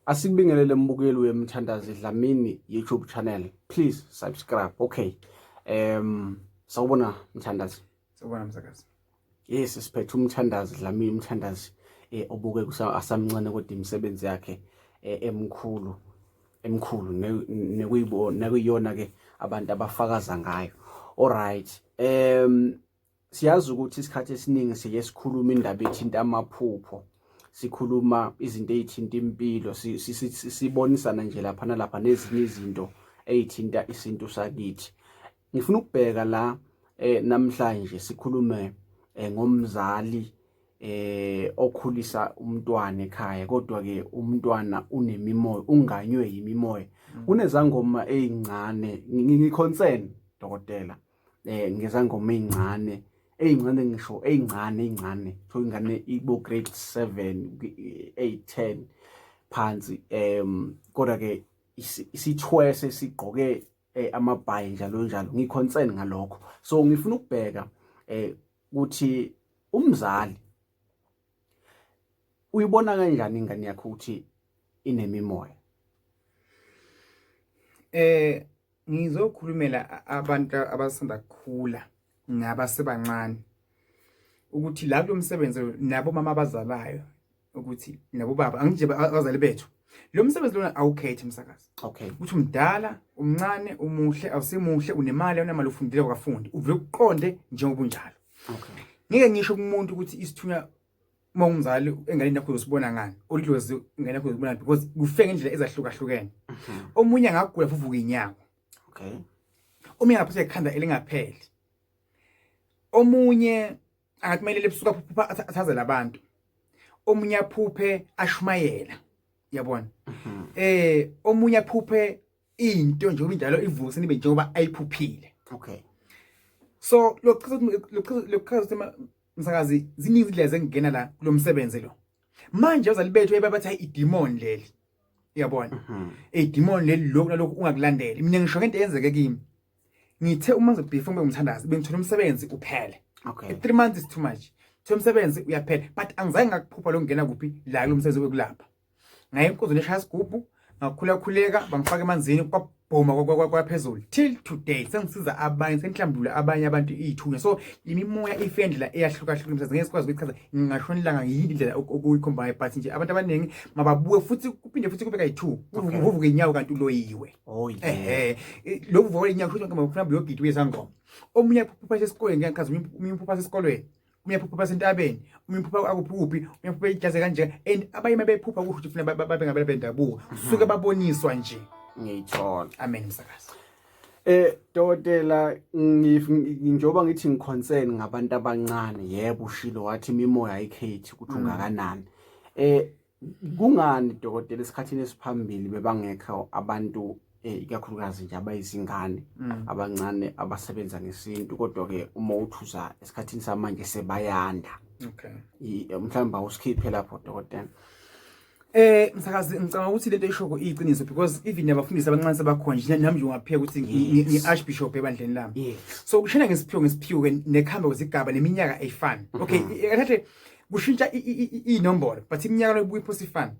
Asikubingelele mbukeli weMthandazi Dlamini YouTube channel. Please subscribe. Okay. Sawubona Mthandazi. Sawubona msakazi. Yes, siphethe uMthandazi Dlamini uMthandazi obuke asamncane kodwa imisebenzi yakhe emkhulu nekuyibona ke abantu abafakaza ngayo. Alright. Siyazi ukuthi isikhathi esiningi siye sikhuluma indaba ethinta amaphupho. Sikhuluma izinto ezithinta impilo, sibonisana nje lapha nalapha nezinye izinto ezithinta isintu sakithi. Ngifuna ukubheka la namhlanje sikhulume ngomzali okhulisa umntwana ekhaya, kodwa ke umntwana unemimoya, unganywe yimimoya. Kunezangoma ezincane, ngiconcern dokotela ngezangoma ezincane ngisho ezincane so ingane ibo grade 7 8 10 phansi kodwa ke isithwese sigqoke amabhayi njalo ngiconcern ngalokho. So ngifuna ukubheka ukuthi umzali uyibona kanjani ingane yakhe ukuthi inemimoya. Ngizokhulumela abantu abasanda kukhula ngabasebancane ukuthi la kulo msebenzi nabo mama abazalayo ukuthi nabo baba angije abazali bethu lo msebenzi lona awukhethi msakazi. Okay. Ukuthi umdala, umncane, umuhle, awusemuhle, unemali, awunamali, ufundile akafundi, uvule uqonde njengoba unjalo. Okay. Ngeke ngisho kumuntu ukuthi isithunya mawumzali enganeni yakho uzibona ngani, olidlozi ingane yakho uzibona because kufeke indlela ezahlukahlukene. Omunye angagula futhi uvuka inyawo. Okay. Omunye ngaphethe ikhanda elingapheli. Omunye angakumelele ebusuku aphupha athaza labantu. Omunye aphuphe ashumayela. Yabona? Omunye aphuphe into njengoba injalo ivuse nibe njengoba ayiphuphile. Okay. So lokhazo msakazi ziningi izindlela zengena la kulo msebenzi lo. Manje abazali bethu babatha idemon leli. Yabona? Idemon leli lokho nalokho ungakulandela. Mina ngisho ngento yenzeke kimi. Ngithe uma ngizobhifa ngumthandazi bengithola umsebenzi uphele. Okay. 3 months is too much. Thola umsebenzi uyaphela but angizange ngakuphupha lo ngena kuphi la kulo msebenzi wekulapha. Ngaye inkozo leshaya isigubhu ngakhuleka bangifaka emanzini kwabhoma kwaphezulu till today sengisiza abanye senhlambula abanye abantu ithunya. So imimoya ifendlela eyahlukahlukene msebenzi ngesikwazi ukuchaza ngingashonilanga yini indlela okuyikhombayo but nje abantu abaningi mababuke futhi kuphinde futhi kube kayi2 uvuvuka inyawo kanti uloyiwe. Oh yeah. Lo kuvuka inyawo futhi ngoma ufuna uyogida uyesangoma. Omunye aphupha esikoleni ngiyachaza umunye uphupha esikoleni. Uyaphupha sentabeni, uyaphupha akuphi, uyaphupha ijaze kanje and abayima bephupha ukuthi ufuna babe ngabe bendabuko suke baboniswa nje. Ngiyithola. Amen msakazi. Dokotela njoba ngithi ngiconcern ngabantu abancane, yebo ushilo wathi imimoya ayikhethi ukuthi ungakanani. Kungani dokotela esikhathini esiphambili bebangekho abantu ikakhulukazi nje abayizingane abancane abasebenza ngesintu, kodwa ke uma uthuza esikhathini samanje sebayanda. Okay. Mhlawumbe awusikhiphe lapho dokotela. Msakazi ngicabanga ukuthi lento ishoko iqiniso because even abafundisi abancane sebakhona nje nami ngiyapheka ukuthi ngi-archbishop ebandleni lami. So kushena ngesiphiwo nekhamba kwezigaba neminyaka ayifani. Okay, athathe kushintsha inombolo but iminyaka lobuyi phosifana.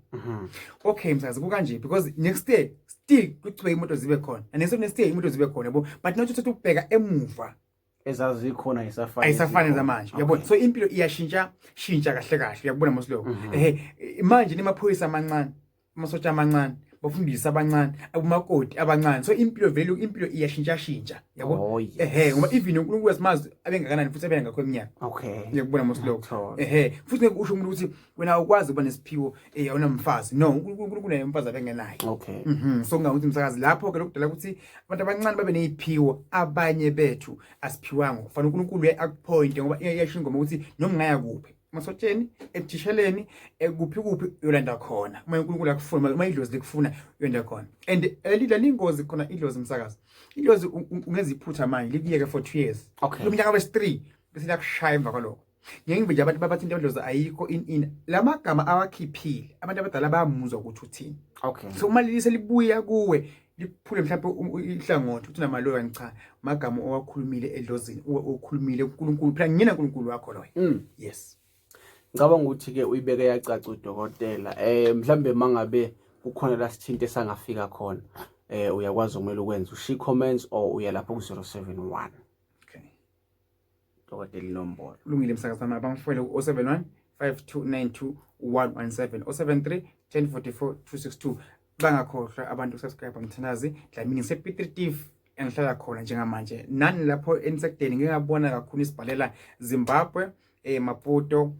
Okay msakazi kukanje because next day still kucwe imoto zibe khona and next day imoto zibe khona yabo but nathi uthatha ukubheka emuva ezazikhona ayisafani zamanje yabona. So impilo iyashintsha kahle uyakubona mosiloko. Manje nemaphoyisa amancane, amasotsha amancane, bafundisa abancane, abumakoti abancane. So impilo iyashintsha yabo. Ngoba even uNkulunkulu wesimazi abengakanani futhi abengakho eminyaka. Okay. Uyakubona mosiloko. Futhi ngeke usho umuntu ukuthi wena ukwazi ukuba nesiphiwo awunamfazi. No, uNkulunkulu kunaye umfazi abengenayo. Okay. So ngawuthi msakazi lapho ke lokudala ukuthi abantu abancane babe neziphiwo abanye bethu asiphiwanga. Kufanele uNkulunkulu akuphoint ngoba iyasho ingoma ukuthi noma ngaya kuphi masotsheni ebuthisheleni kuphi yolanda khona uma uNkulunkulu akufuna uma idlozi likufuna uyenda khona. And lingozi khona idlozi msakazi. Idlozi ungenza iphutha manje likuyeke for 2 years. Okay. Lo mnyaka wesi3 bese lakushaya emva kwalokho. Ngeke nje abantu babathi idlozi ayikho in lamagama awakhiphile abantu abadala bayamuzwa ukuthi uthini. Okay. So uma lilise libuya kuwe liphule mhlawumbe ihlangothi uthi namaloya cha magama owakhulumile edlozini okhulumile uNkulunkulu phela ngina uNkulunkulu wakho loyo. Yes. Ngicabanga ukuthi ke uyibeke yacaca udokotela mhlambe mangabe kukhona la sithinte sangafika khona uyakwazi umele ukwenza ushiya comments or uya lapho ku-071. Okay. Dokotela inombolo. Lungile msakazi wami abangifowele ku-071 5292 117 073 1044 262. Bangakhohlwa abantu ukusubscribe Mthandazi Dlamini ngisePiet TV engihlala khona njengamanje. Nani lapho enisekudeni ngingabona kakhulu isibhalela Zimbabwe, Maputo,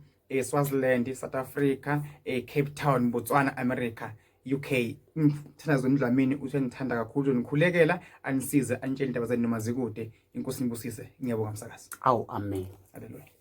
Swaziland, South Africa, Cape Town, Botswana, America, UK. Mthandazi Dlamini usengithanda kakhulu nikhulekela anisize anitshela indaba zenu noma zikude. Inkosi nibusise. Ngiyabonga msakazi. Awu amen. Hallelujah.